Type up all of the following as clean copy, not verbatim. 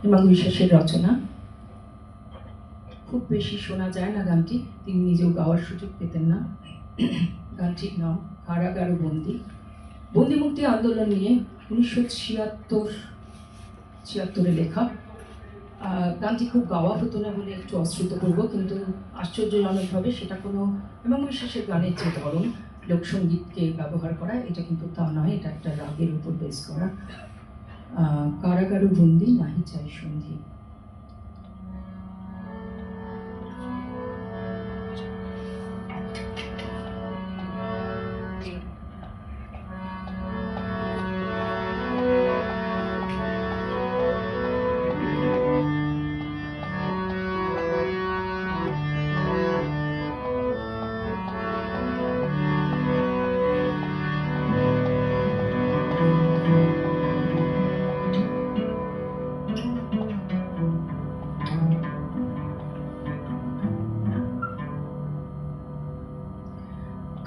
হেমাঙ্গু বিশ্বাসের রচনা। খুব বেশি শোনা যায় না গানটি, তিনি নিজেও গাওয়ার সুযোগ পেতেন না। গানটির নাম কারাগারু বন্দি। বন্দি মুক্তি আন্দোলন নিয়ে 1976-76 লেখা। গানটি খুব গাওয়া হতো না বলে একটু অশ্রুত করব, কিন্তু আশ্চর্যজনকভাবে সেটা কোনো হেমাঙ্গু বিশ্বাসের গানের যে ধরন লোকসঙ্গীতকে ব্যবহার করা, এটা কিন্তু তা নয়, এটা একটা রাগের উপর বেস করা। কারাগারু বন্দি নাহি চাই সন্ধি।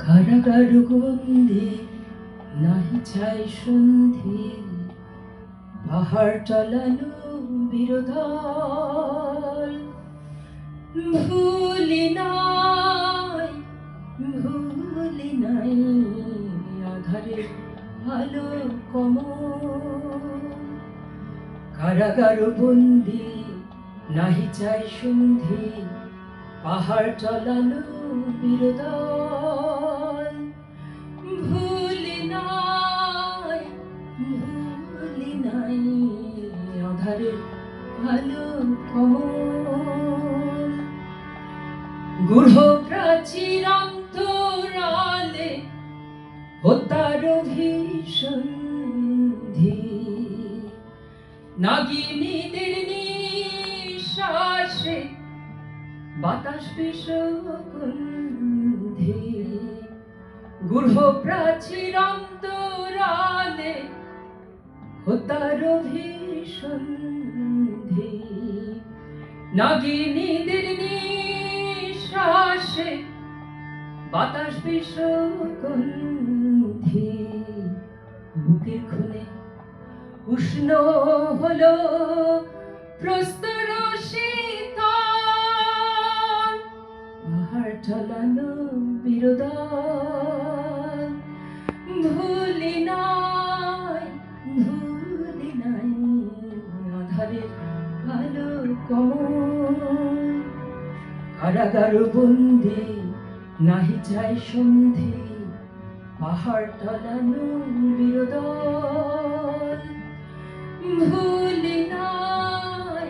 কারাগারু বন্দি নাহি চাই সন্ধি, পাহাড় টলানো বিরোধল। ভুলি নাই আধারে ভালো কমল। কারাগারু বন্দি নাহি চাই সন্ধি, পাহাড় টলানো বিরোধল। ভুলি নাই আধারে ভালো কমল। গূঢ় প্রাচীর অন্তরালে হত্যার অভিসন্ধি, নাগিনীদের নিঃশ্বাসে বাতাস বিষগন্ধি। গূঢ় প্রাচীর অন্তরালে হত্যার অভিসন্ধি, নাগিনীদের নিঃশ্বাসে বাতাস বিষগন্ধি। বুকের খুনে উষ্ণ হলো প্রস্তর শীতল, পাহাড় ঢলানো বিরোধল। ভুলি নাই আধারে ভালো কমল। কারাগারু বন্দি নাহি চাই সন্ধি, পাহাড় ঢলানো বিরোধল। ভুলি নাই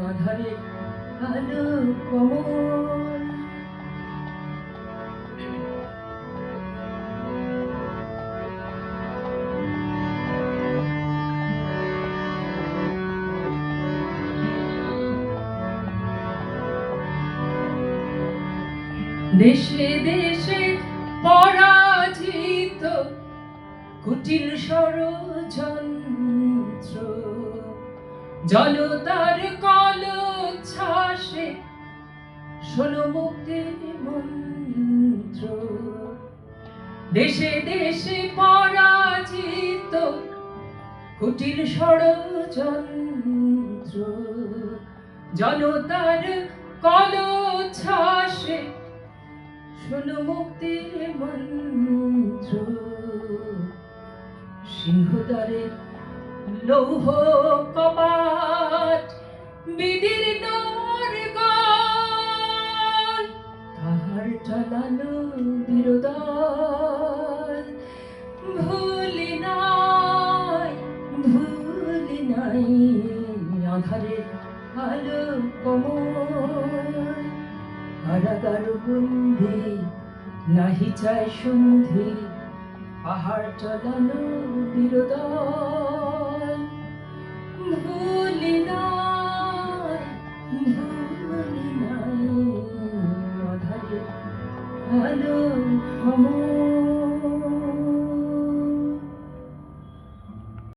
আধারে ভালো কমল। দেশে দেশে পরাজিত কুটিল ষড়যন্ত্র, জনতার কলচ্ছ্বাসে শোনো মুক্তির মন্ত্র। দেশে দেশে পরাজিত কুটিল ষড়যন্ত্র, জনতার কলচ্ছ্বাসে শোনো মুক্তির মন্ত্র। সিংহদ্বারের লৌহ কপাট বিদীর্ণ গল, পাহাড় ঢলানো বিরোধল। ভুলি নাই আধারে ভালো কমল। কারাগারু বন্দি নাহি চাই সন্ধি, পাহাড় ঢলানো বিরোধল।